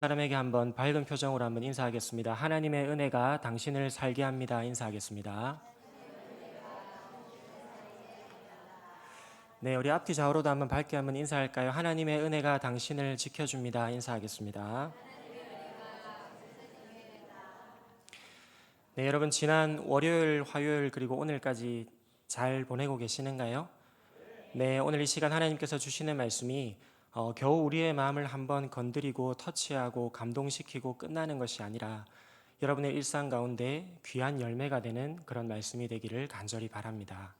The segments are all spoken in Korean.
사람에게 한번 밝은 표정으로 한번 인사하겠습니다. 하나님의 은혜가 당신을 살게 합니다. 인사하겠습니다. 네, 우리 앞뒤 좌우로도 한번 밝게 한번 인사할까요? 하나님의 은혜가 당신을 지켜줍니다. 인사하겠습니다. 네, 여러분 지난 월요일, 화요일 그리고 오늘까지 잘 보내고 계시는가요? 네, 오늘 이 시간 하나님께서 주시는 말씀이 겨우 우리의 마음을 한번 건드리고 터치하고 감동시키고 끝나는 것이 아니라 여러분의 일상 가운데 귀한 열매가 되는 그런 말씀이 되기를 간절히 바랍니다.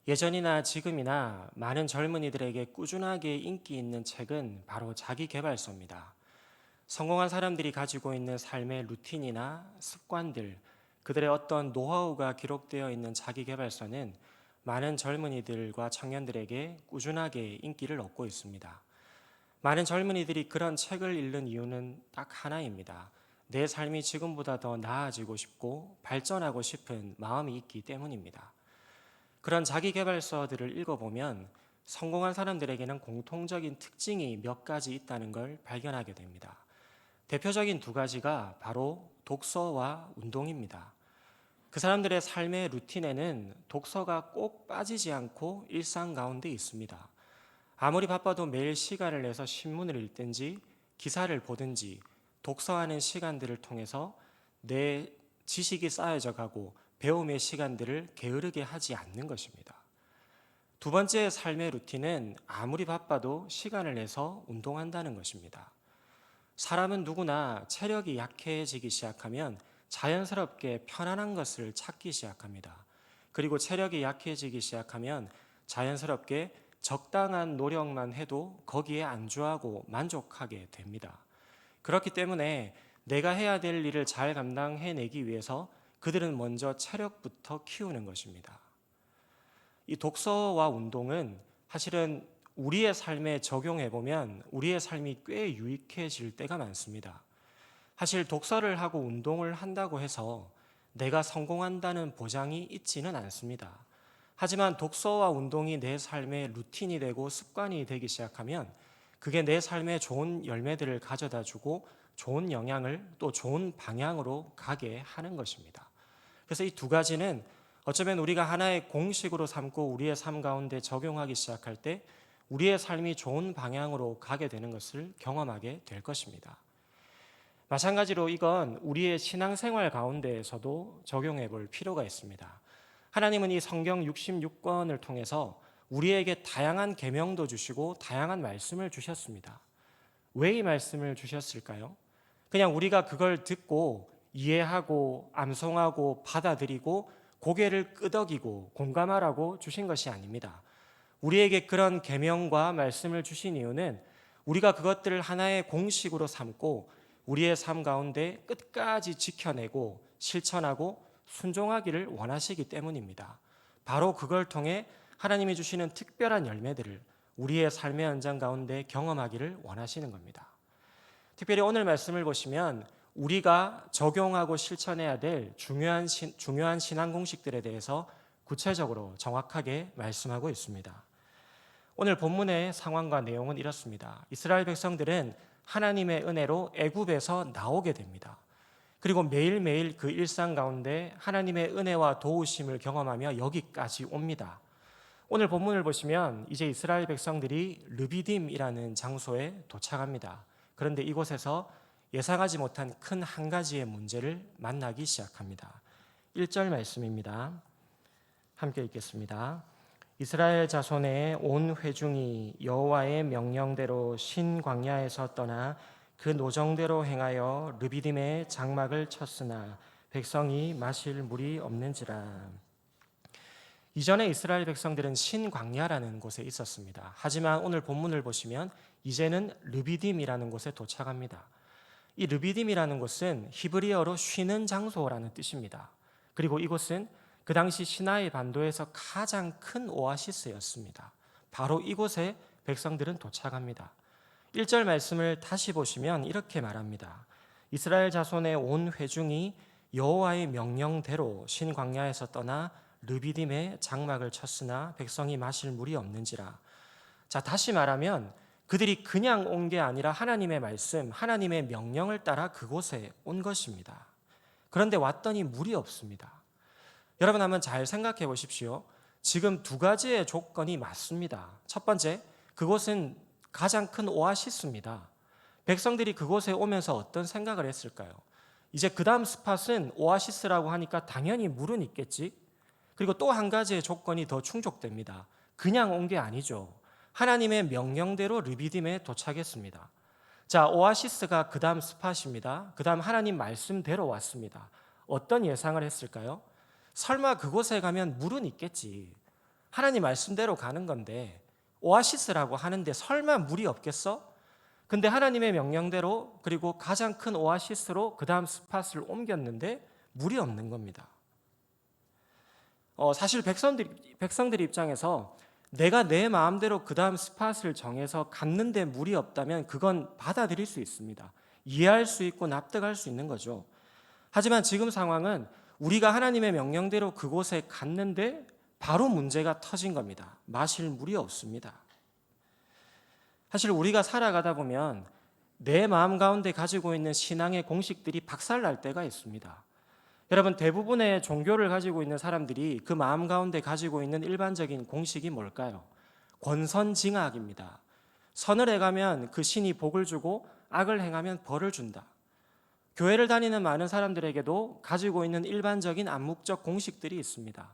예전이나 지금이나 많은 젊은이들에게 꾸준하게 인기 있는 책은 바로 자기계발서입니다. 성공한 사람들이 가지고 있는 삶의 루틴이나 습관들, 그들의 어떤 노하우가 기록되어 있는 자기계발서는 많은 젊은이들과 청년들에게 꾸준하게 인기를 얻고 있습니다. 많은 젊은이들이 그런 책을 읽는 이유는 딱 하나입니다. 내 삶이 지금보다 더 나아지고 싶고 발전하고 싶은 마음이 있기 때문입니다. 그런 자기계발서들을 읽어보면 성공한 사람들에게는 공통적인 특징이 몇 가지 있다는 걸 발견하게 됩니다. 대표적인 두 가지가 바로 독서와 운동입니다. 그 사람들의 삶의 루틴에는 독서가 꼭 빠지지 않고 일상 가운데 있습니다. 아무리 바빠도 매일 시간을 내서 신문을 읽든지 기사를 보든지 독서하는 시간들을 통해서 내 지식이 쌓여져 가고 배움의 시간들을 게으르게 하지 않는 것입니다. 두 번째 삶의 루틴은 아무리 바빠도 시간을 내서 운동한다는 것입니다. 사람은 누구나 체력이 약해지기 시작하면 자연스럽게 편안한 것을 찾기 시작합니다. 그리고 체력이 약해지기 시작하면 자연스럽게 적당한 노력만 해도 거기에 안주하고 만족하게 됩니다. 그렇기 때문에 내가 해야 될 일을 잘 감당해내기 위해서 그들은 먼저 체력부터 키우는 것입니다. 이 독서와 운동은 사실은 우리의 삶에 적용해 보면 우리의 삶이 꽤 유익해질 때가 많습니다. 사실 독서를 하고 운동을 한다고 해서 내가 성공한다는 보장이 있지는 않습니다. 하지만 독서와 운동이 내 삶의 루틴이 되고 습관이 되기 시작하면 그게 내 삶에 좋은 열매들을 가져다 주고 좋은 영향을 또 좋은 방향으로 가게 하는 것입니다. 그래서 이 두 가지는 어쩌면 우리가 하나의 공식으로 삼고 우리의 삶 가운데 적용하기 시작할 때 우리의 삶이 좋은 방향으로 가게 되는 것을 경험하게 될 것입니다. 마찬가지로 이건 우리의 신앙생활 가운데에서도 적용해 볼 필요가 있습니다. 하나님은 이 성경 66권을 통해서 우리에게 다양한 계명도 주시고 다양한 말씀을 주셨습니다. 왜 이 말씀을 주셨을까요? 그냥 우리가 그걸 듣고 이해하고 암송하고 받아들이고 고개를 끄덕이고 공감하라고 주신 것이 아닙니다. 우리에게 그런 계명과 말씀을 주신 이유는 우리가 그것들을 하나의 공식으로 삼고 우리의 삶 가운데 끝까지 지켜내고 실천하고 순종하기를 원하시기 때문입니다. 바로 그걸 통해 하나님이 주시는 특별한 열매들을 우리의 삶의 현장 가운데 경험하기를 원하시는 겁니다. 특별히 오늘 말씀을 보시면 우리가 적용하고 실천해야 될 중요한 신앙 공식들에 대해서 구체적으로 정확하게 말씀하고 있습니다. 오늘 본문의 상황과 내용은 이렇습니다. 이스라엘 백성들은 하나님의 은혜로 애굽에서 나오게 됩니다. 그리고 매일매일 그 일상 가운데 하나님의 은혜와 도우심을 경험하며 여기까지 옵니다. 오늘 본문을 보시면 이제 이스라엘 백성들이 르비딤이라는 장소에 도착합니다. 그런데 이곳에서 예상하지 못한 큰 한 가지의 문제를 만나기 시작합니다. 1절 말씀입니다. 함께 읽겠습니다. 이스라엘 자손의 온 회중이 여호와의 명령대로 신 광야에서 떠나 그 노정대로 행하여 르비딤의 장막을 쳤으나 백성이 마실 물이 없는지라. 이전에 이스라엘 백성들은 신 광야라는 곳에 있었습니다. 하지만 오늘 본문을 보시면 이제는 르비딤이라는 곳에 도착합니다. 이 르비딤이라는 곳은 히브리어로 쉬는 장소라는 뜻입니다. 그리고 이곳은 그 당시 시나이 반도에서 가장 큰 오아시스였습니다. 바로 이곳에 백성들은 도착합니다. 1절 말씀을 다시 보시면 이렇게 말합니다. 이스라엘 자손의 온 회중이 여호와의 명령대로 신 광야에서 떠나 르비딤에 장막을 쳤으나 백성이 마실 물이 없는지라. 자, 다시 말하면 그들이 그냥 온 게 아니라 하나님의 말씀, 하나님의 명령을 따라 그곳에 온 것입니다. 그런데 왔더니 물이 없습니다. 여러분 한번 잘 생각해 보십시오. 지금 두 가지의 조건이 맞습니다. 첫 번째, 그곳은 가장 큰 오아시스입니다. 백성들이 그곳에 오면서 어떤 생각을 했을까요? 이제 그 다음 스팟은 오아시스라고 하니까 당연히 물은 있겠지. 그리고 또 한 가지의 조건이 더 충족됩니다. 그냥 온 게 아니죠. 하나님의 명령대로 르비딤에 도착했습니다. 자, 오아시스가 그 다음 스팟입니다. 그 다음 하나님 말씀대로 왔습니다. 어떤 예상을 했을까요? 설마 그곳에 가면 물은 있겠지. 하나님 말씀대로 가는 건데 오아시스라고 하는데 설마 물이 없겠어? 근데 하나님의 명령대로 그리고 가장 큰 오아시스로 그 다음 스팟을 옮겼는데 물이 없는 겁니다. 사실 백성들 입장에서 내가 내 마음대로 그 다음 스팟을 정해서 갔는데 물이 없다면 그건 받아들일 수 있습니다. 이해할 수 있고 납득할 수 있는 거죠. 하지만 지금 상황은 우리가 하나님의 명령대로 그곳에 갔는데 바로 문제가 터진 겁니다. 마실 물이 없습니다. 사실 우리가 살아가다 보면 내 마음 가운데 가지고 있는 신앙의 공식들이 박살날 때가 있습니다. 여러분, 대부분의 종교를 가지고 있는 사람들이 그 마음 가운데 가지고 있는 일반적인 공식이 뭘까요? 권선징악입니다. 선을 행하면 그 신이 복을 주고 악을 행하면 벌을 준다. 교회를 다니는 많은 사람들에게도 가지고 있는 일반적인 암묵적 공식들이 있습니다.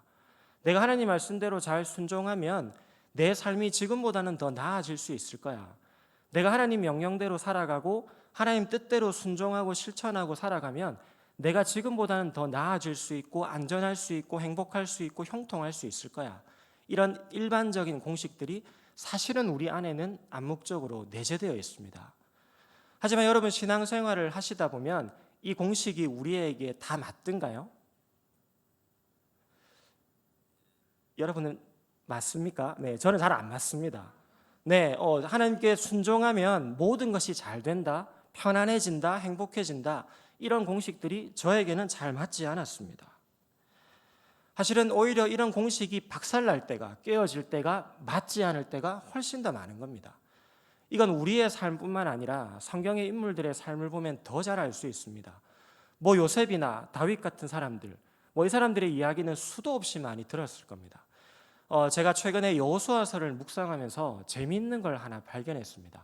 내가 하나님 말씀대로 잘 순종하면 내 삶이 지금보다는 더 나아질 수 있을 거야. 내가 하나님 명령대로 살아가고 하나님 뜻대로 순종하고 실천하고 살아가면 내가 지금보다는 더 나아질 수 있고 안전할 수 있고 행복할 수 있고 형통할 수 있을 거야. 이런 일반적인 공식들이 사실은 우리 안에는 암묵적으로 내재되어 있습니다. 하지만 여러분, 신앙생활을 하시다 보면 이 공식이 우리에게 다 맞든가요? 여러분은 맞습니까? 네, 저는 잘 안 맞습니다. 네, 하나님께 순종하면 모든 것이 잘 된다, 편안해진다, 행복해진다, 이런 공식들이 저에게는 잘 맞지 않았습니다. 사실은 오히려 이런 공식이 박살날 때가, 깨어질 때가, 맞지 않을 때가 훨씬 더 많은 겁니다. 이건 우리의 삶뿐만 아니라 성경의 인물들의 삶을 보면 더 잘 알 수 있습니다. 요셉이나 다윗 같은 사람들, 이 사람들의 이야기는 수도 없이 많이 들었을 겁니다. 제가 최근에 여호수아서를 묵상하면서 재미있는 걸 하나 발견했습니다.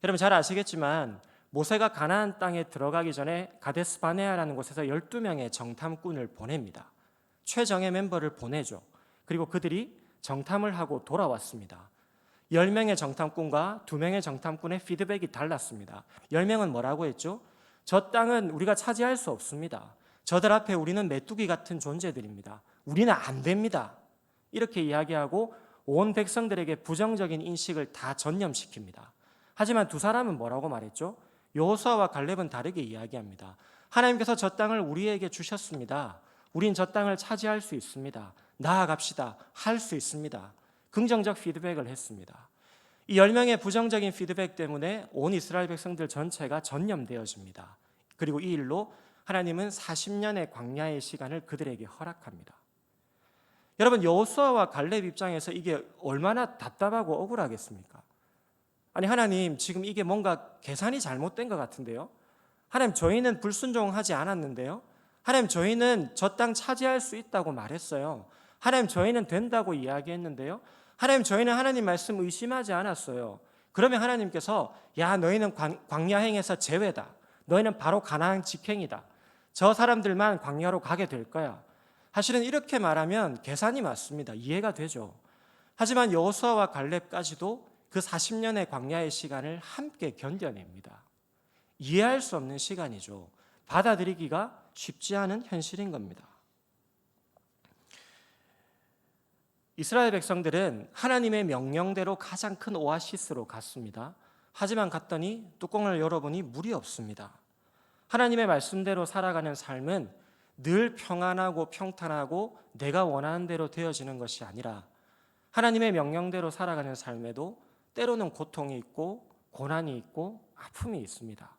여러분 잘 아시겠지만 모세가 가나안 땅에 들어가기 전에 가데스 바네아라는 곳에서 12명의 정탐꾼을 보냅니다. 최정예 멤버를 보내죠. 그리고 그들이 정탐을 하고 돌아왔습니다. 10명의 정탐꾼과 2명의 정탐꾼의 피드백이 달랐습니다. 10명은 뭐라고 했죠? 저 땅은 우리가 차지할 수 없습니다. 저들 앞에 우리는 메뚜기 같은 존재들입니다. 우리는 안 됩니다. 이렇게 이야기하고 온 백성들에게 부정적인 인식을 다 전염시킵니다. 하지만 두 사람은 뭐라고 말했죠? 여호수아와 갈렙은 다르게 이야기합니다. 하나님께서 저 땅을 우리에게 주셨습니다. 우린 저 땅을 차지할 수 있습니다. 나아갑시다. 할 수 있습니다. 긍정적 피드백을 했습니다. 이 10명의 부정적인 피드백 때문에 온 이스라엘 백성들 전체가 전염되어집니다. 그리고 이 일로 하나님은 40년의 광야의 시간을 그들에게 허락합니다. 여러분, 여호수아와 갈렙 입장에서 이게 얼마나 답답하고 억울하겠습니까? 아니, 하나님 지금 이게 뭔가 계산이 잘못된 것 같은데요? 하나님, 저희는 불순종하지 않았는데요? 하나님, 저희는 저 땅 차지할 수 있다고 말했어요. 하나님, 저희는 된다고 이야기했는데요? 하나님, 저희는 하나님 말씀 의심하지 않았어요. 그러면 하나님께서 야, 너희는 광야행에서 제외다. 너희는 바로 가나안 직행이다. 저 사람들만 광야로 가게 될 거야. 사실은 이렇게 말하면 계산이 맞습니다. 이해가 되죠. 하지만 여호수아와 갈렙까지도 그 40년의 광야의 시간을 함께 견뎌냅니다. 이해할 수 없는 시간이죠. 받아들이기가 쉽지 않은 현실인 겁니다. 이스라엘 백성들은 하나님의 명령대로 가장 큰 오아시스로 갔습니다. 하지만 갔더니 뚜껑을 열어보니 물이 없습니다. 하나님의 말씀대로 살아가는 삶은 늘 평안하고 평탄하고 내가 원하는 대로 되어지는 것이 아니라 하나님의 명령대로 살아가는 삶에도 때로는 고통이 있고 고난이 있고 아픔이 있습니다.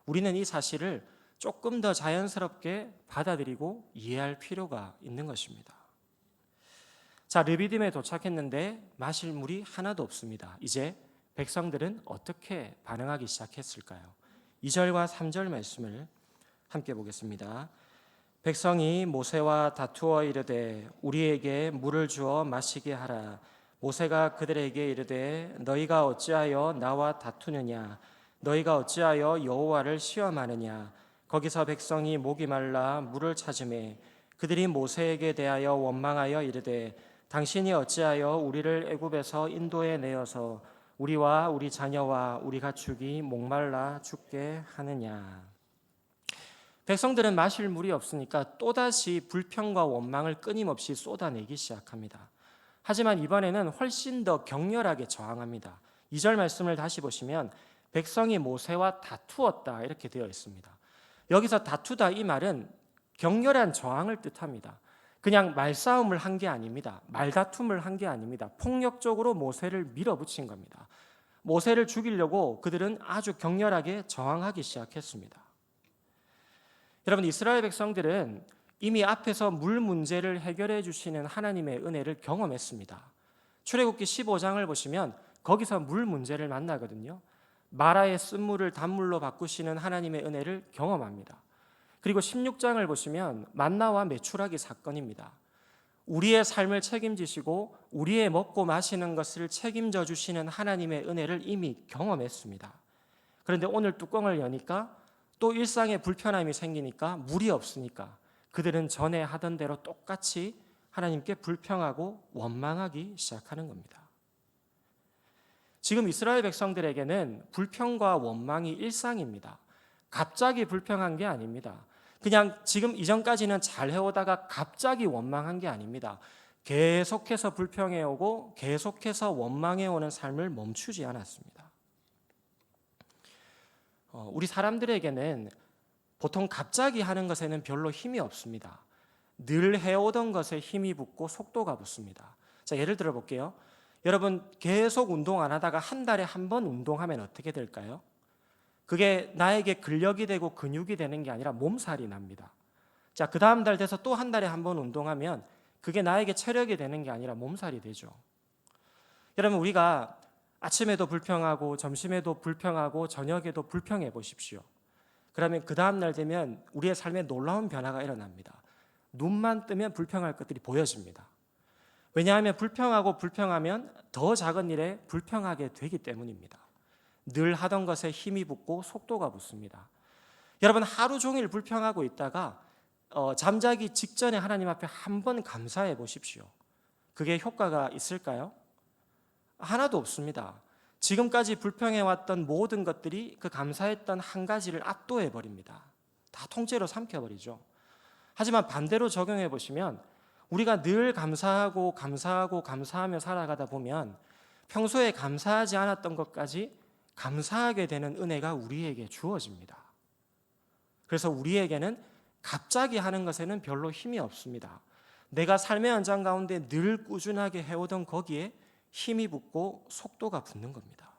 우리는 이 사실을 조금 더 자연스럽게 받아들이고 이해할 필요가 있는 것입니다. 자, 르비딤에 도착했는데 마실 물이 하나도 없습니다. 이제 백성들은 어떻게 반응하기 시작했을까요? 2절과 3절 말씀을 함께 보겠습니다. 백성이 모세와 다투어 이르되 우리에게 물을 주어 마시게 하라. 모세가 그들에게 이르되 너희가 어찌하여 나와 다투느냐? 너희가 어찌하여 여호와를 시험하느냐? 거기서 백성이 목이 말라 물을 찾으매 그들이 모세에게 대하여 원망하여 이르되 당신이 어찌하여 우리를 애굽에서 인도해 내어서 우리와 우리 자녀와 우리 가축이 목말라 죽게 하느냐? 백성들은 마실 물이 없으니까 또다시 불평과 원망을 끊임없이 쏟아내기 시작합니다. 하지만 이번에는 훨씬 더 격렬하게 저항합니다. 2절 말씀을 다시 보시면 백성이 모세와 다투었다 이렇게 되어 있습니다. 여기서 다투다 이 말은 격렬한 저항을 뜻합니다. 그냥 말싸움을 한 게 아닙니다. 말다툼을 한 게 아닙니다. 폭력적으로 모세를 밀어붙인 겁니다. 모세를 죽이려고 그들은 아주 격렬하게 저항하기 시작했습니다. 여러분, 이스라엘 백성들은 이미 앞에서 물 문제를 해결해 주시는 하나님의 은혜를 경험했습니다. 출애굽기 15장을 보시면 거기서 물 문제를 만나거든요. 마라의 쓴물을 단물로 바꾸시는 하나님의 은혜를 경험합니다. 그리고 16장을 보시면 만나와 메추라기 사건입니다. 우리의 삶을 책임지시고 우리의 먹고 마시는 것을 책임져 주시는 하나님의 은혜를 이미 경험했습니다. 그런데 오늘 뚜껑을 여니까 또 일상에 불편함이 생기니까 물이 없으니까 그들은 전에 하던 대로 똑같이 하나님께 불평하고 원망하기 시작하는 겁니다. 지금 이스라엘 백성들에게는 불평과 원망이 일상입니다. 갑자기 불평한 게 아닙니다. 그냥 지금 이전까지는 잘 해오다가 갑자기 원망한 게 아닙니다. 계속해서 불평해오고 계속해서 원망해오는 삶을 멈추지 않았습니다. 우리 사람들에게는 보통 갑자기 하는 것에는 별로 힘이 없습니다. 늘 해오던 것에 힘이 붙고 속도가 붙습니다. 자, 예를 들어 볼게요. 여러분, 계속 운동 안 하다가 한 달에 한 번 운동하면 어떻게 될까요? 그게 나에게 근력이 되고 근육이 되는 게 아니라 몸살이 납니다. 자, 그 다음 달 돼서 또 한 달에 한 번 운동하면 그게 나에게 체력이 되는 게 아니라 몸살이 되죠. 여러분, 우리가 아침에도 불평하고 점심에도 불평하고 저녁에도 불평해 보십시오. 그러면 그 다음 날 되면 우리의 삶에 놀라운 변화가 일어납니다. 눈만 뜨면 불평할 것들이 보여집니다. 왜냐하면 불평하고 불평하면 더 작은 일에 불평하게 되기 때문입니다. 늘 하던 것에 힘이 붙고 속도가 붙습니다. 여러분, 하루 종일 불평하고 있다가 잠자기 직전에 하나님 앞에 한 번 감사해 보십시오. 그게 효과가 있을까요? 하나도 없습니다. 지금까지 불평해왔던 모든 것들이 그 감사했던 한 가지를 압도해 버립니다. 다 통째로 삼켜버리죠. 하지만 반대로 적용해 보시면 우리가 늘 감사하며 살아가다 보면 평소에 감사하지 않았던 것까지 감사하게 되는 은혜가 우리에게 주어집니다. 그래서 우리에게는 갑자기 하는 것에는 별로 힘이 없습니다. 내가 삶의 현장 가운데 늘 꾸준하게 해오던 거기에 힘이 붙고 속도가 붙는 겁니다.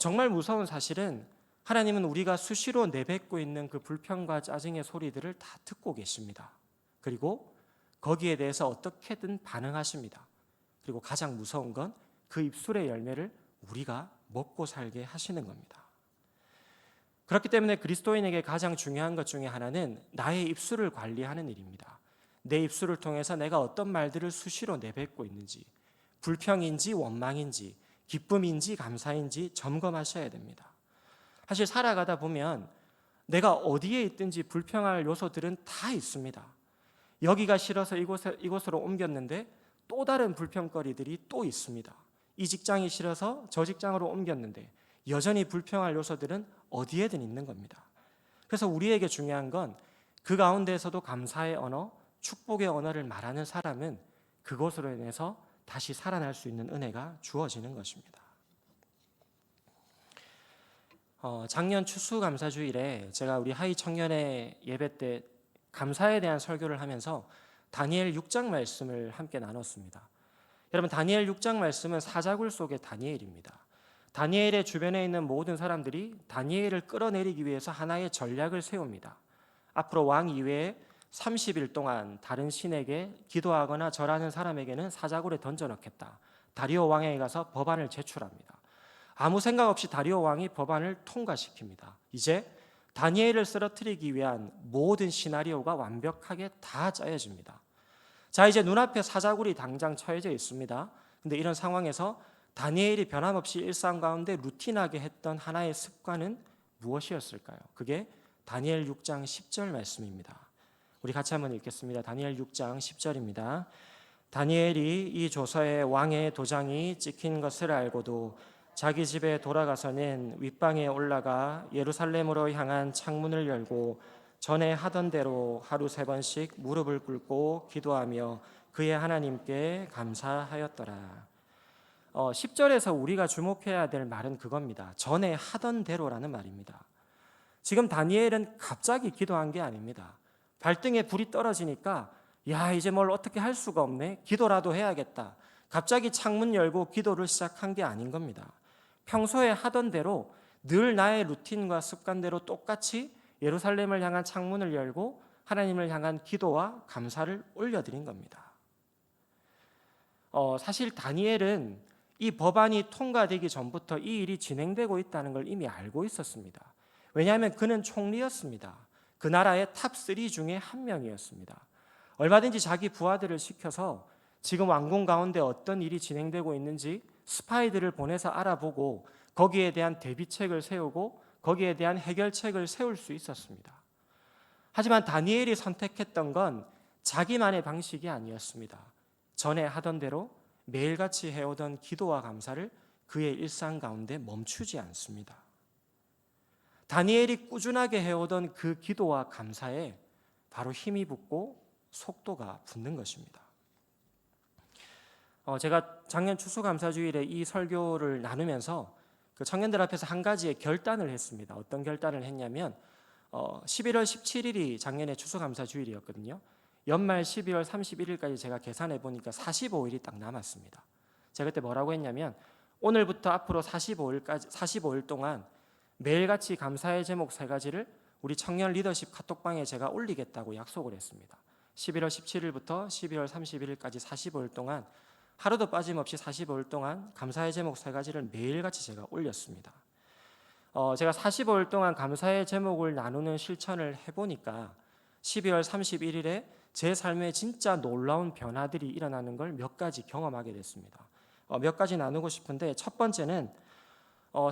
정말 무서운 사실은 하나님은 우리가 수시로 내뱉고 있는 그 불평과 짜증의 소리들을 다 듣고 계십니다. 그리고 거기에 대해서 어떻게든 반응하십니다. 그리고 가장 무서운 건 그 입술의 열매를 우리가 먹고 살게 하시는 겁니다. 그렇기 때문에 그리스도인에게 가장 중요한 것 중에 하나는 나의 입술을 관리하는 일입니다. 내 입술을 통해서 내가 어떤 말들을 수시로 내뱉고 있는지, 불평인지 원망인지 기쁨인지 감사인지 점검하셔야 됩니다. 사실 살아가다 보면 내가 어디에 있든지 불평할 요소들은 다 있습니다. 여기가 싫어서 이곳으로 옮겼는데 또 다른 불평거리들이 또 있습니다. 이 직장이 싫어서 저 직장으로 옮겼는데 여전히 불평할 요소들은 어디에든 있는 겁니다. 그래서 우리에게 중요한 건 그 가운데에서도 감사의 언어, 축복의 언어를 말하는 사람은 그것으로 인해서 다시 살아날 수 있는 은혜가 주어지는 것입니다. 작년 추수감사주일에 제가 우리 하이 청년회 예배 때 감사에 대한 설교를 하면서 다니엘 6장 말씀을 함께 나눴습니다. 여러분, 다니엘 6장 말씀은 사자굴 속의 다니엘입니다. 다니엘의 주변에 있는 모든 사람들이 다니엘을 끌어내리기 위해서 하나의 전략을 세웁니다. 앞으로 왕 이외에 30일 동안 다른 신에게 기도하거나 절하는 사람에게는 사자굴에 던져넣겠다. 다리오 왕에게 가서 법안을 제출합니다. 아무 생각 없이 다리오 왕이 법안을 통과시킵니다. 이제 다니엘을 쓰러뜨리기 위한 모든 시나리오가 완벽하게 다 짜여집니다. 자, 이제 눈앞에 사자굴이 당장 처해져 있습니다. 근데 이런 상황에서 다니엘이 변함없이 일상 가운데 루틴하게 했던 하나의 습관은 무엇이었을까요? 그게 다니엘 6장 10절 말씀입니다. 우리 같이 한번 읽겠습니다. 다니엘 6장 10절입니다. 다니엘이 이 조서에 왕의 도장이 찍힌 것을 알고도 자기 집에 돌아가서는 윗방에 올라가 예루살렘으로 향한 창문을 열고 전에 하던 대로 하루 3번씩 무릎을 꿇고 기도하며 그의 하나님께 감사하였더라. 10절에서 우리가 주목해야 될 말은 그겁니다. 전에 하던 대로라는 말입니다. 지금 다니엘은 갑자기 기도한 게 아닙니다. 발등에 불이 떨어지니까 야, 이제 뭘 어떻게 할 수가 없네. 기도라도 해야겠다. 갑자기 창문 열고 기도를 시작한 게 아닌 겁니다. 평소에 하던 대로 늘 나의 루틴과 습관대로 똑같이 예루살렘을 향한 창문을 열고 하나님을 향한 기도와 감사를 올려드린 겁니다. 사실 다니엘은 이 법안이 통과되기 전부터 이 일이 진행되고 있다는 걸 이미 알고 있었습니다. 왜냐하면 그는 총리였습니다. 그 나라의 탑3 중에 한 명이었습니다. 얼마든지 자기 부하들을 시켜서 지금 왕궁 가운데 어떤 일이 진행되고 있는지 스파이들을 보내서 알아보고 거기에 대한 대비책을 세우고 거기에 대한 해결책을 세울 수 있었습니다. 하지만 다니엘이 선택했던 건 자기만의 방식이 아니었습니다. 전에 하던 대로 매일같이 해오던 기도와 감사를 그의 일상 가운데 멈추지 않습니다. 다니엘이 꾸준하게 해오던 그 기도와 감사에 바로 힘이 붙고 속도가 붙는 것입니다. 제가 작년 추수감사주일에 이 설교를 나누면서 그 청년들 앞에서 한 가지의 결단을 했습니다. 어떤 결단을 했냐면 11월 17일이 작년에 추수감사주일이었거든요. 연말 12월 31일까지 제가 계산해 보니까 45일이 딱 남았습니다. 제가 그때 뭐라고 했냐면 오늘부터 앞으로 45일 동안 매일같이 감사의 제목 3가지를 우리 청년 리더십 카톡방에 제가 올리겠다고 약속을 했습니다. 11월 17일부터 12월 31일까지 45일 동안 하루도 빠짐없이 45일 동안 감사의 제목 3가지를 매일같이 제가 올렸습니다. 제가 45일 동안 감사의 제목을 나누는 실천을 해보니까 12월 31일에 제 삶에 진짜 놀라운 변화들이 일어나는 걸 몇 가지 경험하게 됐습니다. 몇 가지 나누고 싶은데 첫 번째는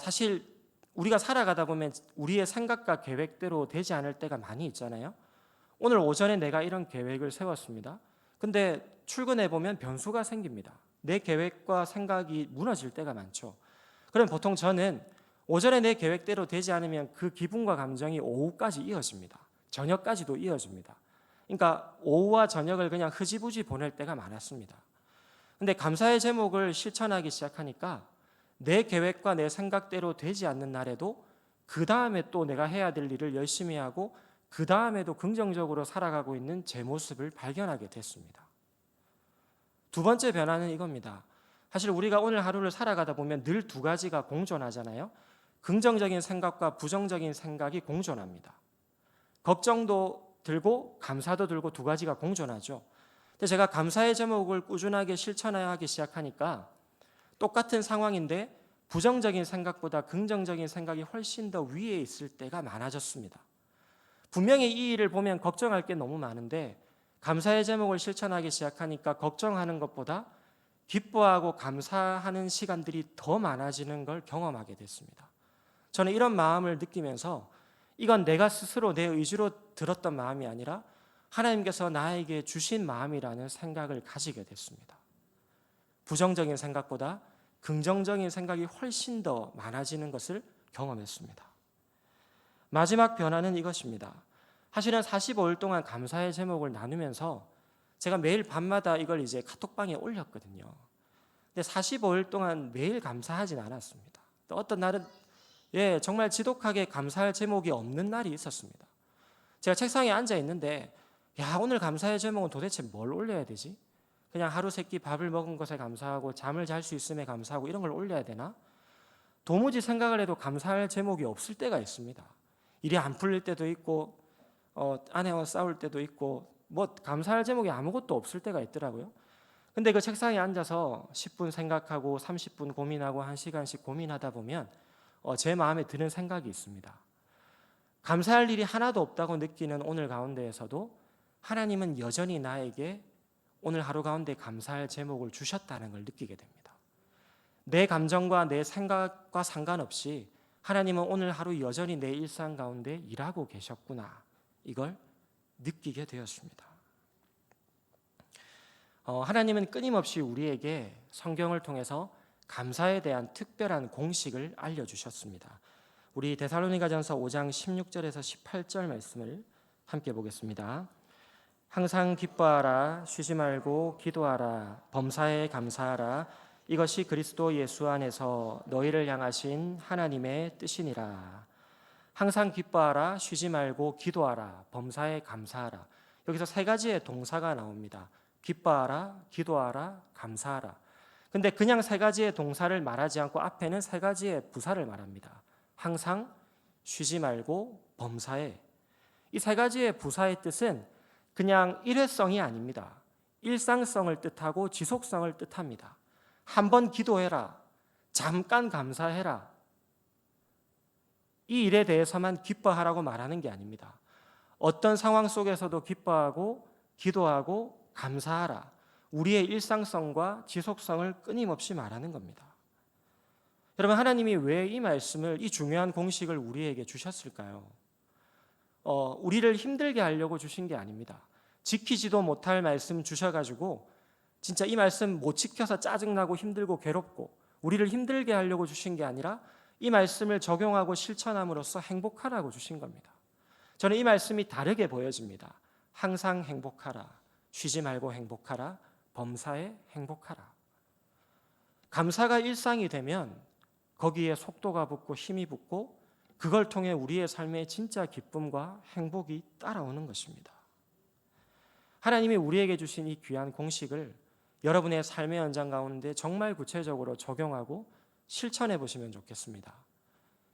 사실 우리가 살아가다 보면 우리의 생각과 계획대로 되지 않을 때가 많이 있잖아요. 오늘 오전에 내가 이런 계획을 세웠습니다. 근데 출근해 보면 변수가 생깁니다. 내 계획과 생각이 무너질 때가 많죠. 그럼 보통 저는 오전에 내 계획대로 되지 않으면 그 기분과 감정이 오후까지 이어집니다. 저녁까지도 이어집니다. 그러니까 오후와 저녁을 그냥 흐지부지 보낼 때가 많았습니다. 근데 감사의 제목을 실천하기 시작하니까 내 계획과 내 생각대로 되지 않는 날에도 그 다음에 또 내가 해야 될 일을 열심히 하고 그 다음에도 긍정적으로 살아가고 있는 제 모습을 발견하게 됐습니다. 두 번째 변화는 이겁니다. 사실 우리가 오늘 하루를 살아가다 보면 늘 2가지가 공존하잖아요. 긍정적인 생각과 부정적인 생각이 공존합니다. 걱정도 들고 감사도 들고 2가지가 공존하죠. 근데 제가 감사의 제목을 꾸준하게 실천하기 시작하니까 똑같은 상황인데 부정적인 생각보다 긍정적인 생각이 훨씬 더 위에 있을 때가 많아졌습니다. 분명히 이 일을 보면 걱정할 게 너무 많은데 감사의 제목을 실천하기 시작하니까 걱정하는 것보다 기뻐하고 감사하는 시간들이 더 많아지는 걸 경험하게 됐습니다. 저는 이런 마음을 느끼면서 이건 내가 스스로 내 의지로 들었던 마음이 아니라 하나님께서 나에게 주신 마음이라는 생각을 가지게 됐습니다. 부정적인 생각보다 긍정적인 생각이 훨씬 더 많아지는 것을 경험했습니다. 마지막 변화는 이것입니다. 사실은 45일 동안 감사의 제목을 나누면서 제가 매일 밤마다 이걸 이제 카톡방에 올렸거든요. 근데 45일 동안 매일 감사하진 않았습니다. 또 어떤 날은 정말 지독하게 감사할 제목이 없는 날이 있었습니다. 제가 책상에 앉아 있는데 오늘 감사의 제목은 도대체 뭘 올려야 되지? 그냥 하루 3끼 밥을 먹은 것에 감사하고 잠을 잘 수 있음에 감사하고 이런 걸 올려야 되나? 도무지 생각을 해도 감사할 제목이 없을 때가 있습니다. 일이 안 풀릴 때도 있고 아내와 싸울 때도 있고 감사할 제목이 아무것도 없을 때가 있더라고요. 근데 그 책상에 앉아서 10분 생각하고 30분 고민하고 1시간씩 고민하다 보면 제 마음에 드는 생각이 있습니다. 감사할 일이 하나도 없다고 느끼는 오늘 가운데에서도 하나님은 여전히 나에게 오늘 하루 가운데 감사할 제목을 주셨다는 걸 느끼게 됩니다. 내 감정과 내 생각과 상관없이 하나님은 오늘 하루 여전히 내 일상 가운데 일하고 계셨구나, 이걸 느끼게 되었습니다. 하나님은 끊임없이 우리에게 성경을 통해서 감사에 대한 특별한 공식을 알려주셨습니다. 우리 데살로니가전서 5장 16절에서 18절 말씀을 함께 보겠습니다. 항상 기뻐하라, 쉬지 말고 기도하라, 범사에 감사하라, 이것이 그리스도 예수 안에서 너희를 향하신 하나님의 뜻이니라. 항상 기뻐하라, 쉬지 말고 기도하라, 범사에 감사하라. 여기서 세 가지의 동사가 나옵니다. 기뻐하라, 기도하라, 감사하라. 근데 그냥 세 가지의 동사를 말하지 않고 앞에는 세 가지의 부사를 말합니다. 항상, 쉬지 말고, 범사에. 이 세 가지의 부사의 뜻은 그냥 일회성이 아닙니다. 일상성을 뜻하고 지속성을 뜻합니다. 한번 기도해라, 잠깐 감사해라, 이 일에 대해서만 기뻐하라고 말하는 게 아닙니다. 어떤 상황 속에서도 기뻐하고 기도하고 감사하라, 우리의 일상성과 지속성을 끊임없이 말하는 겁니다. 여러분, 하나님이 왜 이 말씀을, 이 중요한 공식을 우리에게 주셨을까요? 우리를 힘들게 하려고 주신 게 아닙니다. 지키지도 못할 말씀 주셔가지고 진짜 이 말씀 못 지켜서 짜증나고 힘들고 괴롭고 우리를 힘들게 하려고 주신 게 아니라 이 말씀을 적용하고 실천함으로써 행복하라고 주신 겁니다. 저는 이 말씀이 다르게 보여집니다. 항상 행복하라, 쉬지 말고 행복하라, 범사에 행복하라. 감사가 일상이 되면 거기에 속도가 붙고 힘이 붙고 그걸 통해 우리의 삶에 진짜 기쁨과 행복이 따라오는 것입니다. 하나님이 우리에게 주신 이 귀한 공식을 여러분의 삶의 현장 가운데 정말 구체적으로 적용하고 실천해 보시면 좋겠습니다.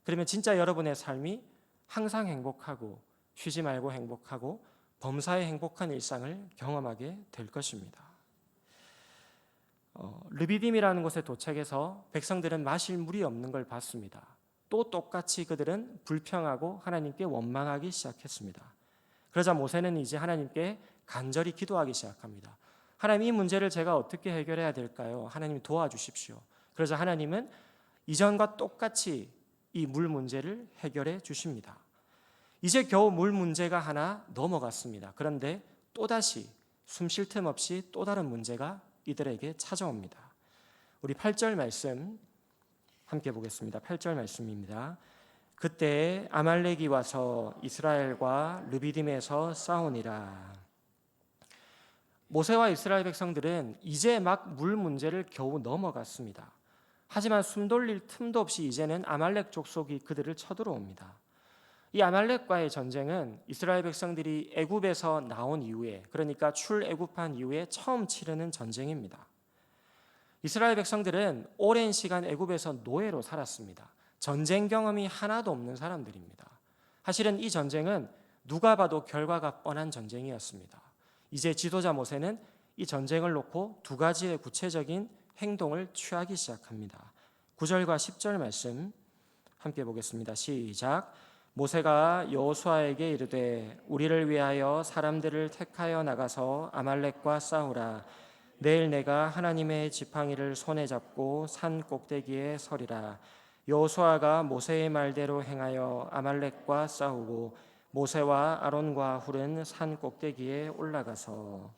그러면 진짜 여러분의 삶이 항상 행복하고 쉬지 말고 행복하고 범사에 행복한 일상을 경험하게 될 것입니다. 르비딤이라는 곳에 도착해서 백성들은 마실 물이 없는 걸 봤습니다. 또 똑같이 그들은 불평하고 하나님께 원망하기 시작했습니다. 그러자 모세는 이제 하나님께 간절히 기도하기 시작합니다. 하나님, 이 문제를 제가 어떻게 해결해야 될까요? 하나님 도와주십시오. 그러자 하나님은 이전과 똑같이 이 물 문제를 해결해 주십니다. 이제 겨우 물 문제가 하나 넘어갔습니다. 그런데 또다시 숨 쉴 틈 없이 또 다른 문제가 이들에게 찾아옵니다. 우리 8절 말씀 함께 보겠습니다. 8절 말씀입니다. 그때 아말렉이 와서 이스라엘과 르비딤에서 싸우니라. 모세와 이스라엘 백성들은 이제 막 물 문제를 겨우 넘어갔습니다. 하지만 숨 돌릴 틈도 없이 이제는 아말렉 족속이 그들을 쳐들어옵니다. 이 아말렉과의 전쟁은 이스라엘 백성들이 애굽에서 나온 이후에, 그러니까 출애굽한 이후에 처음 치르는 전쟁입니다. 이스라엘 백성들은 오랜 시간 애굽에서 노예로 살았습니다. 전쟁 경험이 하나도 없는 사람들입니다. 사실은 이 전쟁은 누가 봐도 결과가 뻔한 전쟁이었습니다. 이제 지도자 모세는 이 전쟁을 놓고 두 가지의 구체적인 행동을 취하기 시작합니다. 9절과 10절 말씀 함께 보겠습니다. 시작. 모세가 여호수아에게 이르되 우리를 위하여 사람들을 택하여 나가서 아말렉과 싸우라. 내일 내가 하나님의 지팡이를 손에 잡고 산 꼭대기에 서리라. 여호수아가 모세의 말대로 행하여 아말렉과 싸우고 모세와 아론과 훌은 산 꼭대기에 올라가서.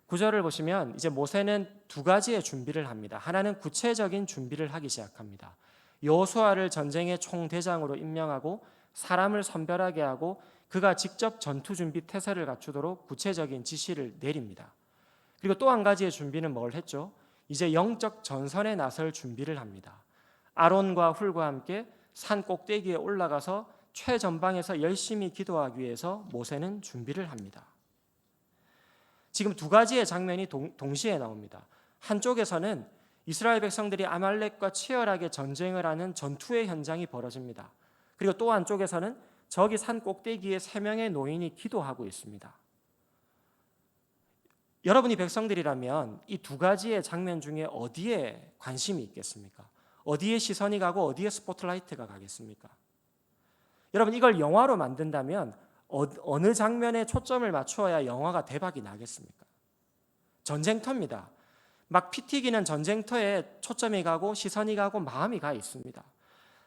9절을 보시면 이제 모세는 두 가지의 준비를 합니다. 하나는 구체적인 준비를 하기 시작합니다. 여호수아를 전쟁의 총대장으로 임명하고 사람을 선별하게 하고 그가 직접 전투 준비 태세를 갖추도록 구체적인 지시를 내립니다. 그리고 또 한 가지의 준비는 뭘 했죠? 이제 영적 전선에 나설 준비를 합니다. 아론과 훌과 함께 산 꼭대기에 올라가서 최전방에서 열심히 기도하기 위해서 모세는 준비를 합니다. 지금 두 가지의 장면이 동시에 나옵니다. 한쪽에서는 이스라엘 백성들이 아말렉과 치열하게 전쟁을 하는 전투의 현장이 벌어집니다. 그리고 또 한쪽에서는 저기 산 꼭대기에 3명의 노인이 기도하고 있습니다. 여러분이 백성들이라면 이 두 가지의 장면 중에 어디에 관심이 있겠습니까? 어디에 시선이 가고 어디에 스포트라이트가 가겠습니까? 여러분, 이걸 영화로 만든다면 어느 장면에 초점을 맞추어야 영화가 대박이 나겠습니까? 전쟁터입니다. 막 피 튀기는 전쟁터에 초점이 가고 시선이 가고 마음이 가 있습니다.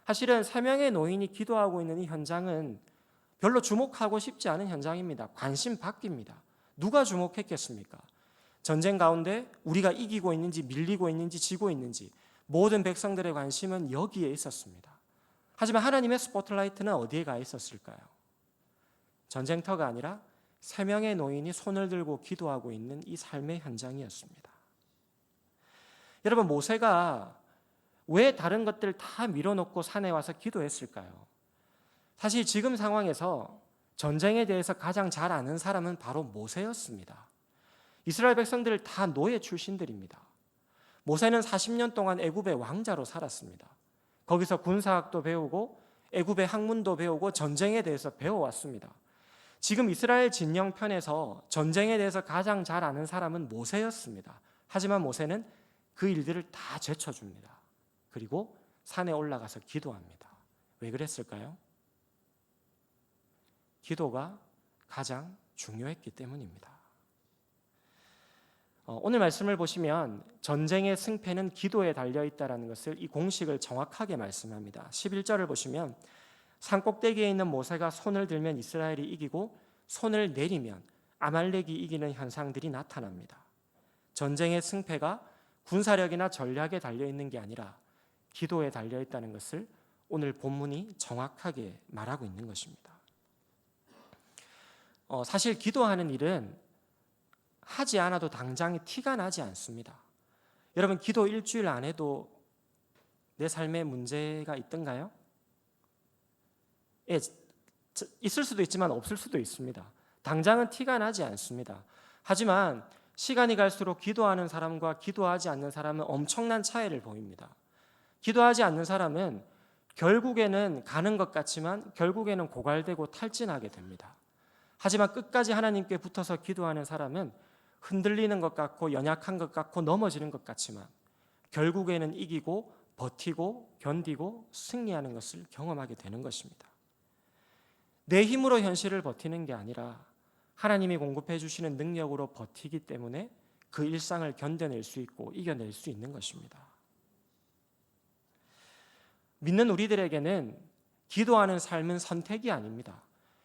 사실은 세 명의 노인이 기도하고 있는 이 현장은 별로 주목하고 싶지 않은 현장입니다. 관심 밖입니다. 누가 주목했겠습니까? 전쟁 가운데 우리가 이기고 있는지 밀리고 있는지 지고 있는지 모든 백성들의 관심은 여기에 있었습니다. 하지만 하나님의 스포트라이트는 어디에 가 있었을까요? 전쟁터가 아니라 세 명의 노인이 손을 들고 기도하고 있는 이 삶의 현장이었습니다. 여러분, 모세가 왜 다른 것들 다 밀어놓고 산에 와서 기도했을까요? 사실 지금 상황에서 전쟁에 대해서 가장 잘 아는 사람은 바로 모세였습니다. 이스라엘 백성들 다 노예 출신들입니다. 모세는 40년 동안 애굽의 왕자로 살았습니다. 거기서 군사학도 배우고 애굽의 학문도 배우고 전쟁에 대해서 배워왔습니다. 지금 이스라엘 진영편에서 전쟁에 대해서 가장 잘 아는 사람은 모세였습니다. 하지만 모세는 그 일들을 다 제쳐줍니다. 그리고 산에 올라가서 기도합니다. 왜 그랬을까요? 기도가 가장 중요했기 때문입니다. 오늘 말씀을 보시면 전쟁의 승패는 기도에 달려있다는 것을 이 공식을 정확하게 말씀합니다. 11절을 보시면 산꼭대기에 있는 모세가 손을 들면 이스라엘이 이기고 손을 내리면 아말렉이 이기는 현상들이 나타납니다. 전쟁의 승패가 군사력이나 전략에 달려있는 게 아니라 기도에 달려있다는 것을 오늘 본문이 정확하게 말하고 있는 것입니다. 사실 기도하는 일은 하지 않아도 당장 티가 나지 않습니다. 여러분, 기도 일주일 안 해도 내 삶에 문제가 있던가요? 예, 있을 수도 있지만 없을 수도 있습니다. 당장은 티가 나지 않습니다. 하지만 시간이 갈수록 기도하는 사람과 기도하지 않는 사람은 엄청난 차이를 보입니다. 기도하지 않는 사람은 결국에는 가는 것 같지만 결국에는 고갈되고 탈진하게 됩니다. 하지만 끝까지 하나님께 붙어서 기도하는 사람은 흔들리는 것 같고 연약한 것 같고 넘어지는 것 같지만 결국에는 이기고 버티고 견디고 승리하는 것을 경험하게 되는 것입니다. 내 힘으로 현실을 버티는 게 아니라 하나님이 공급해 주시는 능력으로 버티기 때문에 그 일상을 견뎌낼 수 있고 이겨낼 수 있는 것입니다. 믿는 우리들에게는 기도하는 삶은 선택이 아닙니다.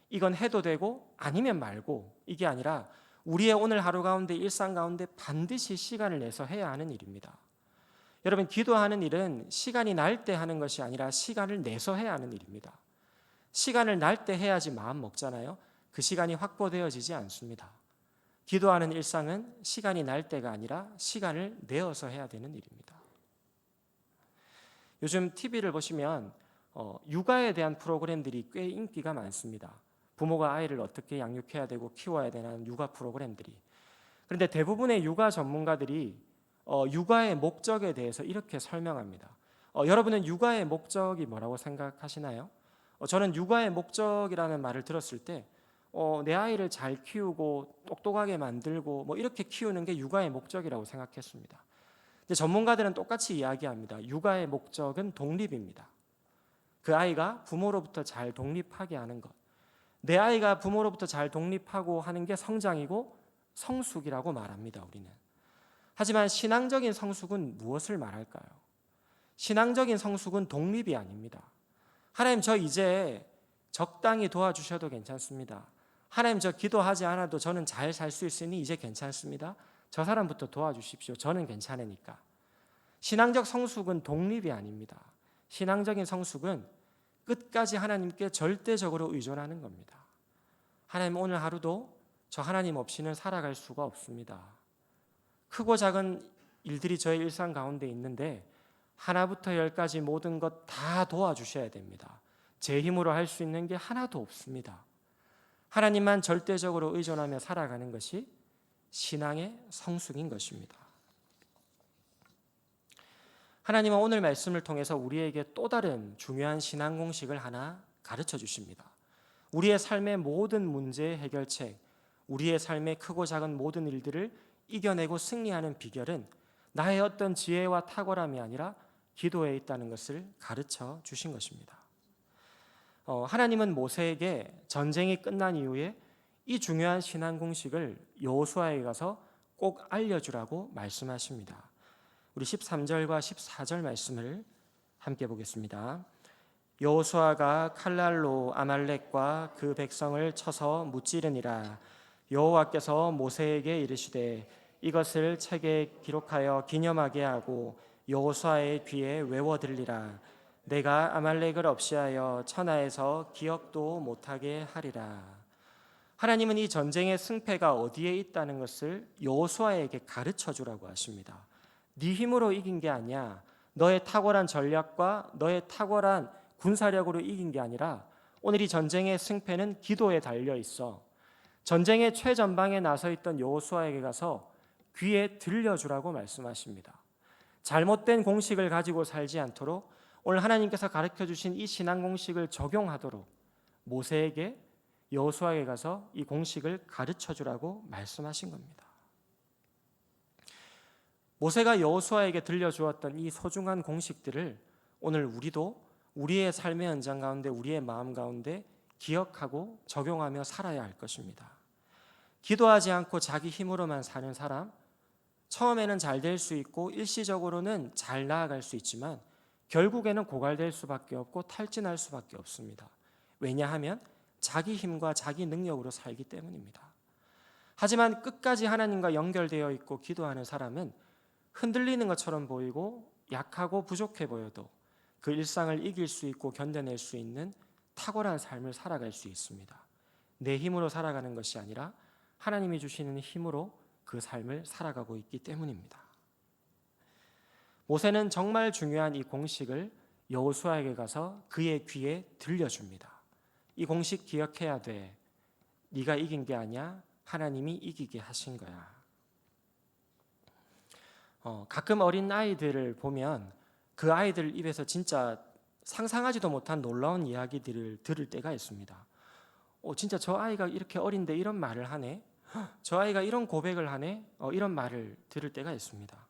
이건 해도 되고 아니면 말고 이게 아니라 우리의 오늘 하루 가운데 일상 가운데 반드시 시간을 내서 해야 하는 일입니다. 여러분, 기도하는 일은 시간이 날 때 하는 것이 아니라 시간을 내서 해야 하는 일입니다. 시간을 날 때 해야지 마음 먹잖아요. 그 시간이 확보되어지지 않습니다. 기도하는 일상은 시간이 날 때가 아니라 시간을 내어서 해야 되는 일입니다. 요즘 TV를 보시면 육아에 대한 프로그램들이 꽤 인기가 많습니다. 부모가 아이를 어떻게 양육해야 되고 키워야 되는 육아 프로그램들이. 그런데 대부분의 육아 전문가들이 육아의 목적에 대해서 이렇게 설명합니다. 여러분은 육아의 목적이 뭐라고 생각하시나요? 저는 육아의 목적이라는 말을 들었을 때 내 아이를 잘 키우고 똑똑하게 만들고 뭐 이렇게 키우는 게 육아의 목적이라고 생각했습니다. 근데 전문가들은 똑같이 이야기합니다. 육아의 목적은 독립입니다. 그 아이가 부모로부터 잘 독립하게 하는 것. 내 아이가 부모로부터 잘 독립하고 하는 게 성장이고 성숙이라고 말합니다. 우리는. 하지만 신앙적인 성숙은 무엇을 말할까요? 신앙적인 성숙은 독립이 아닙니다. 하나님, 저 이제 적당히 도와주셔도 괜찮습니다. 하나님, 저 기도하지 않아도 저는 잘 살 수 있으니 이제 괜찮습니다. 저 사람부터 도와주십시오. 저는 괜찮으니까. 신앙적 성숙은 독립이 아닙니다. 신앙적인 성숙은 끝까지 하나님께 절대적으로 의존하는 겁니다. 하나님, 오늘 하루도 저 하나님 없이는 살아갈 수가 없습니다. 크고 작은 일들이 저의 일상 가운데 있는데 하나부터 열까지 모든 것 다 도와주셔야 됩니다. 제 힘으로 할 수 있는 게 하나도 없습니다. 하나님만 절대적으로 의존하며 살아가는 것이 신앙의 성숙인 것입니다. 하나님은 오늘 말씀을 통해서 우리에게 또 다른 중요한 신앙 공식을 하나 가르쳐 주십니다. 우리의 삶의 모든 문제의 해결책, 우리의 삶의 크고 작은 모든 일들을 이겨내고 승리하는 비결은 나의 어떤 지혜와 탁월함이 아니라 기도에 있다는 것을 가르쳐 주신 것입니다. 하나님은 모세에게 전쟁이 끝난 이후에 이 중요한 신앙 공식을 여호수아에 가서 꼭 알려주라고 말씀하십니다. 우리 13절과 14절 말씀을 함께 보겠습니다. 여호수아가 칼날로 아말렉과 그 백성을 쳐서 무찌르니라. 여호와께서 모세에게 이르시되 이것을 책에 기록하여 기념하게 하고 여호수아의 귀에 외워 들리라. 내가 아말렉을 없이하여 천하에서 기억도 못하게 하리라. 하나님은 이 전쟁의 승패가 어디에 있다는 것을 여호수아에게 가르쳐 주라고 하십니다. 네 힘으로 이긴 게 아니야. 너의 탁월한 전략과 너의 탁월한 군사력으로 이긴 게 아니라 오늘 이 전쟁의 승패는 기도에 달려 있어. 전쟁의 최전방에 나서 있던 여호수아에게 가서 귀에 들려주라고 말씀하십니다. 잘못된 공식을 가지고 살지 않도록 오늘 하나님께서 가르쳐 주신 이 신앙 공식을 적용하도록 모세에게 여호수아에게 가서 이 공식을 가르쳐 주라고 말씀하신 겁니다. 모세가 여호수아에게 들려주었던 이 소중한 공식들을 오늘 우리도 우리의 삶의 현장 가운데 우리의 마음 가운데 기억하고 적용하며 살아야 할 것입니다. 기도하지 않고 자기 힘으로만 사는 사람, 처음에는 잘 될 수 있고 일시적으로는 잘 나아갈 수 있지만 결국에는 고갈될 수밖에 없고 탈진할 수밖에 없습니다. 왜냐하면 자기 힘과 자기 능력으로 살기 때문입니다. 하지만 끝까지 하나님과 연결되어 있고 기도하는 사람은 흔들리는 것처럼 보이고 약하고 부족해 보여도 그 일상을 이길 수 있고 견뎌낼 수 있는 탁월한 삶을 살아갈 수 있습니다. 내 힘으로 살아가는 것이 아니라 하나님이 주시는 힘으로 그 삶을 살아가고 있기 때문입니다. 모세는 정말 중요한 이 공식을 여호수아에게 가서 그의 귀에 들려줍니다. 이 공식 기억해야 돼. 네가 이긴 게 아니야. 하나님이 이기게 하신 거야. 가끔 어린 아이들을 보면 그 아이들 입에서 진짜 상상하지도 못한 놀라운 이야기들을 들을 때가 있습니다. 진짜 저 아이가 이렇게 어린데 이런 말을 하네. 저 아이가 이런 고백을 하네. 이런 말을 들을 때가 있습니다.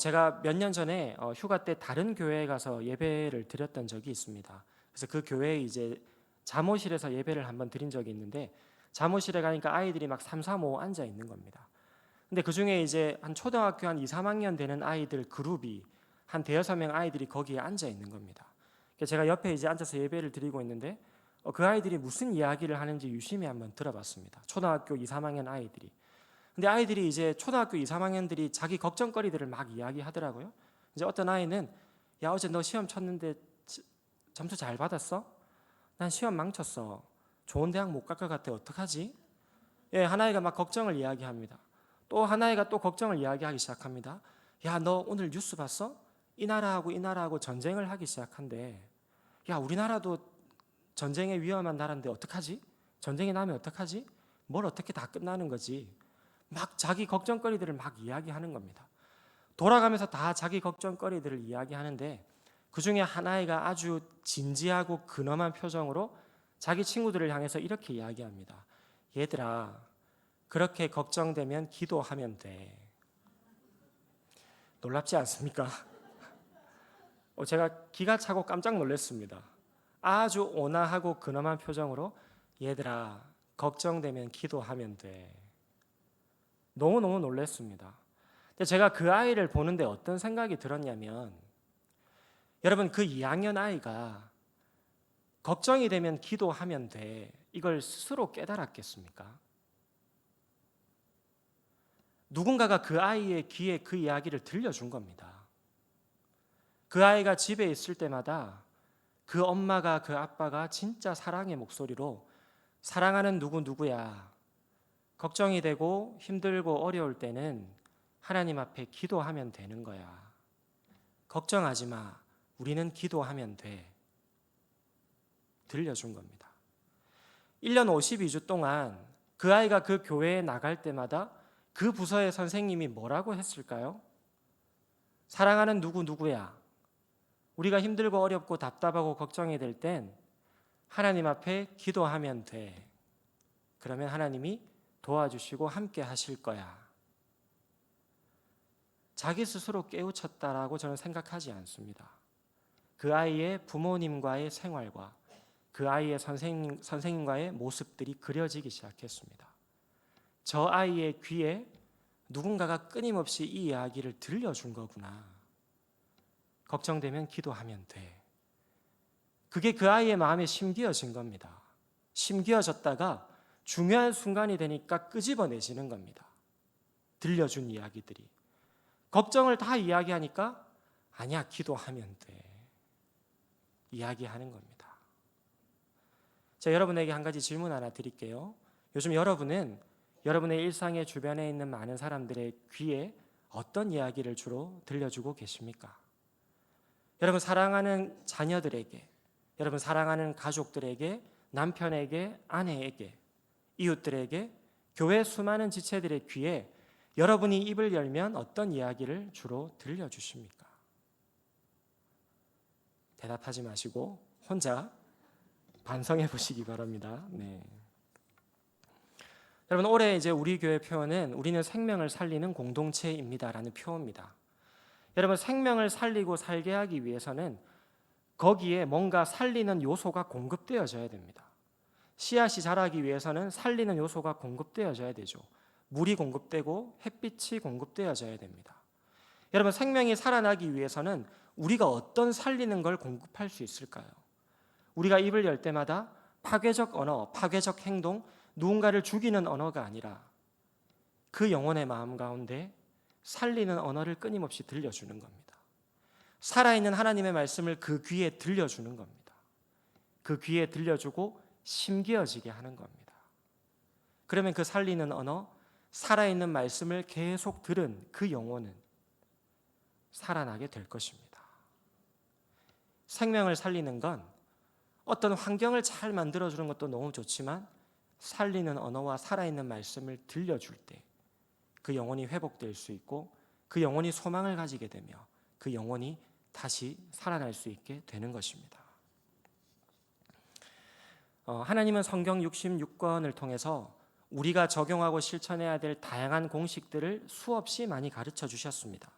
제가 몇 년 전에 휴가 때 다른 교회에 가서 예배를 드렸던 적이 있습니다. 그래서 그 교회에 이제 잠옷실에서 예배를 한번 드린 적이 있는데 잠옷실에 가니까 아이들이 막 3, 4, 5 앉아 있는 겁니다. 근데 그 중에 이제 한 초등학교 한 2, 3학년 되는 아이들 그룹이 한 대여섯 명 아이들이 거기에 앉아 있는 겁니다. 제가 옆에 이제 앉아서 예배를 드리고 있는데 그 아이들이 무슨 이야기를 하는지 유심히 한번 들어봤습니다. 초등학교 2, 3학년 아이들이. 근데 아이들이 이제 초등학교 2, 3학년들이 자기 걱정거리들을 막 이야기하더라고요. 이제 어떤 아이는 야 어제 너 시험 쳤는데 점수 잘 받았어? 난 시험 망쳤어. 좋은 대학 못 갈 것 같아. 어떡하지? 예, 한 아이가 막 걱정을 이야기합니다. 또 한 아이가 또 걱정을 이야기하기 시작합니다. 야, 너 오늘 뉴스 봤어? 이 나라하고 이 나라하고 전쟁을 하기 시작한대. 야, 우리나라도 전쟁에 위험한 나라인데 어떡하지? 전쟁이 나면 어떡하지? 뭘 어떻게 다 끝나는 거지? 막 자기 걱정거리들을 막 이야기하는 겁니다. 돌아가면서 다 자기 걱정거리들을 이야기하는데 그 중에 한 아이가 아주 진지하고 근엄한 표정으로 자기 친구들을 향해서 이렇게 이야기합니다. 얘들아, 그렇게 걱정되면 기도하면 돼. 놀랍지 않습니까? 제가 기가 차고 깜짝 놀랐습니다. 아주 온화하고 근엄한 표정으로 얘들아, 걱정되면 기도하면 돼. 너무너무 놀랐습니다. 근데 제가 그 아이를 보는데 어떤 생각이 들었냐면 여러분 그 2학년 아이가 걱정이 되면 기도하면 돼. 이걸 스스로 깨달았겠습니까? 누군가가 그 아이의 귀에 그 이야기를 들려준 겁니다. 그 아이가 집에 있을 때마다 그 엄마가 그 아빠가 진짜 사랑의 목소리로 사랑하는 누구누구야. 걱정이 되고 힘들고 어려울 때는 하나님 앞에 기도하면 되는 거야. 걱정하지 마. 우리는 기도하면 돼. 들려준 겁니다. 1년 52주 동안 그 아이가 그 교회에 나갈 때마다 그 부서의 선생님이 뭐라고 했을까요? 사랑하는 누구누구야. 우리가 힘들고 어렵고 답답하고 걱정이 될 땐 하나님 앞에 기도하면 돼. 그러면 하나님이 도와주시고 함께 하실 거야. 자기 스스로 깨우쳤다라고 저는 생각하지 않습니다. 그 아이의 부모님과의 생활과 그 아이의 선생님과의 모습들이 그려지기 시작했습니다. 저 아이의 귀에 누군가가 끊임없이 이 이야기를 들려준 거구나. 걱정되면 기도하면 돼. 그게 그 아이의 마음에 심기어진 겁니다. 심기어졌다가 중요한 순간이 되니까 끄집어내지는 겁니다. 들려준 이야기들이. 걱정을 다 이야기하니까 아니야, 기도하면 돼. 이야기하는 겁니다. 자, 여러분에게 한 가지 질문 하나 드릴게요. 요즘 여러분은 여러분의 일상의 주변에 있는 많은 사람들의 귀에 어떤 이야기를 주로 들려주고 계십니까? 여러분 사랑하는 자녀들에게, 여러분 사랑하는 가족들에게, 남편에게, 아내에게, 이웃들에게, 교회 수많은 지체들의 귀에 여러분이 입을 열면 어떤 이야기를 주로 들려주십니까? 대답하지 마시고 혼자 반성해 보시기 바랍니다. 네. 여러분 올해 이제 우리 교회 표어는 우리는 생명을 살리는 공동체입니다라는 표어입니다. 여러분 생명을 살리고 살게 하기 위해서는 거기에 뭔가 살리는 요소가 공급되어져야 됩니다. 씨앗이 자라기 위해서는 살리는 요소가 공급되어져야 되죠. 물이 공급되고 햇빛이 공급되어져야 됩니다. 여러분 생명이 살아나기 위해서는 우리가 어떤 살리는 걸 공급할 수 있을까요? 우리가 입을 열 때마다 파괴적 언어, 파괴적 행동, 누군가를 죽이는 언어가 아니라 그 영혼의 마음 가운데 살리는 언어를 끊임없이 들려주는 겁니다. 살아있는 하나님의 말씀을 그 귀에 들려주는 겁니다. 그 귀에 들려주고 심기어지게 하는 겁니다. 그러면 그 살리는 언어, 살아있는 말씀을 계속 들은 그 영혼은 살아나게 될 것입니다. 생명을 살리는 건 어떤 환경을 잘 만들어주는 것도 너무 좋지만 살리는 언어와 살아있는 말씀을 들려줄 때 그 영혼이 회복될 수 있고 그 영혼이 소망을 가지게 되며 그 영혼이 다시 살아날 수 있게 되는 것입니다. 하나님은 성경 66권을 통해서 우리가 적용하고 실천해야 될 다양한 공식들을 수없이 많이 가르쳐 주셨습니다.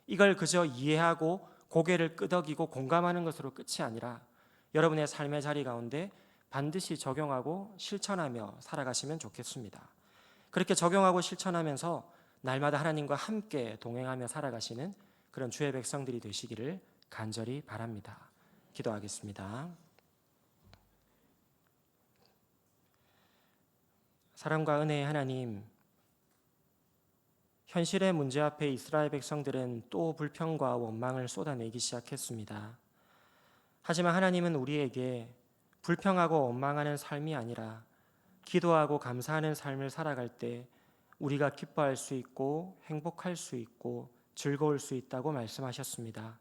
이걸 그저 이해하고 고개를 끄덕이고 공감하는 것으로 끝이 아니라 여러분의 삶의 자리 가운데 반드시 적용하고 실천하며 살아가시면 좋겠습니다. 그렇게 적용하고 실천하면서 날마다 하나님과 함께 동행하며 살아가시는 그런 주의 백성들이 되시기를 간절히 바랍니다. 기도하겠습니다. 사랑과 은혜의 하나님, 현실의 문제 앞에 이스라엘 백성들은 또 불평과 원망을 쏟아내기 시작했습니다. 하지만 하나님은 우리에게 불평하고 원망하는 삶이 아니라 기도하고 감사하는 삶을 살아갈 때 우리가 기뻐할 수 있고 행복할 수 있고 즐거울 수 있다고 말씀하셨습니다.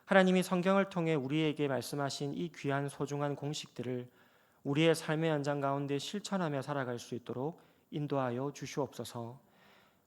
하나님이 성경을 통해 우리에게 말씀하신 이 귀한 소중한 공식들을 우리의 삶의 현장 가운데 실천하며 살아갈 수 있도록 인도하여 주시옵소서.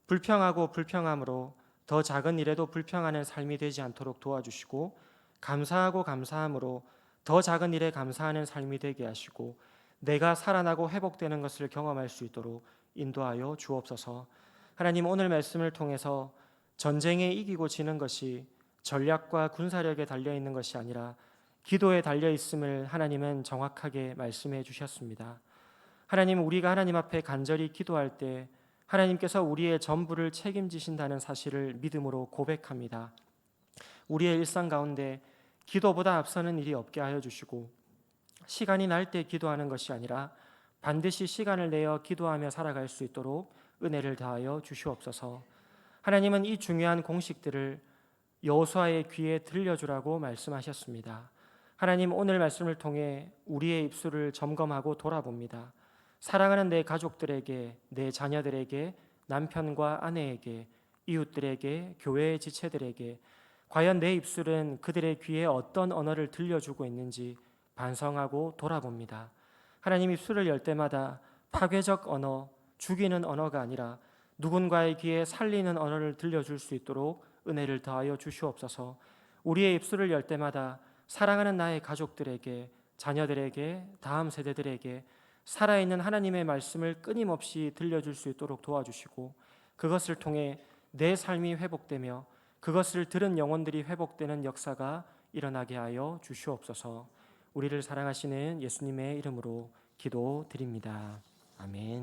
불평하고 불평함으로 더 작은 일에도 불평하는 삶이 되지 않도록 도와주시고 감사하고 감사함으로 더 작은 일에 감사하는 삶이 되게 하시고 내가 살아나고 회복되는 것을 경험할 수 있도록 인도하여 주옵소서. 하나님 오늘 말씀을 통해서 전쟁에 이기고 지는 것이 전략과 군사력에 달려있는 것이 아니라 기도에 달려있음을 하나님은 정확하게 말씀해 주셨습니다. 하나님 우리가 하나님 앞에 간절히 기도할 때 하나님께서 우리의 전부를 책임지신다는 사실을 믿음으로 고백합니다. 우리의 일상 가운데 기도보다 앞서는 일이 없게 하여 주시고 시간이 날 때 기도하는 것이 아니라 반드시 시간을 내어 기도하며 살아갈 수 있도록 은혜를 다하여 주시옵소서. 하나님은 이 중요한 공식들을 여호수아의 귀에 들려주라고 말씀하셨습니다. 하나님 오늘 말씀을 통해 우리의 입술을 점검하고 돌아봅니다. 사랑하는 내 가족들에게, 내 자녀들에게, 남편과 아내에게, 이웃들에게, 교회의 지체들에게 과연 내 입술은 그들의 귀에 어떤 언어를 들려주고 있는지 반성하고 돌아봅니다. 하나님 입술을 열 때마다 파괴적 언어, 죽이는 언어가 아니라 누군가의 귀에 살리는 언어를 들려줄 수 있도록 은혜를 더하여 주시옵소서. 우리의 입술을 열 때마다 사랑하는 나의 가족들에게, 자녀들에게, 다음 세대들에게 살아있는 하나님의 말씀을 끊임없이 들려줄 수 있도록 도와주시고 그것을 통해 내 삶이 회복되며 그것을 들은 영혼들이 회복되는 역사가 일어나게 하여 주시옵소서. 우리를 사랑하시는 예수님의 이름으로 기도드립니다. 아멘.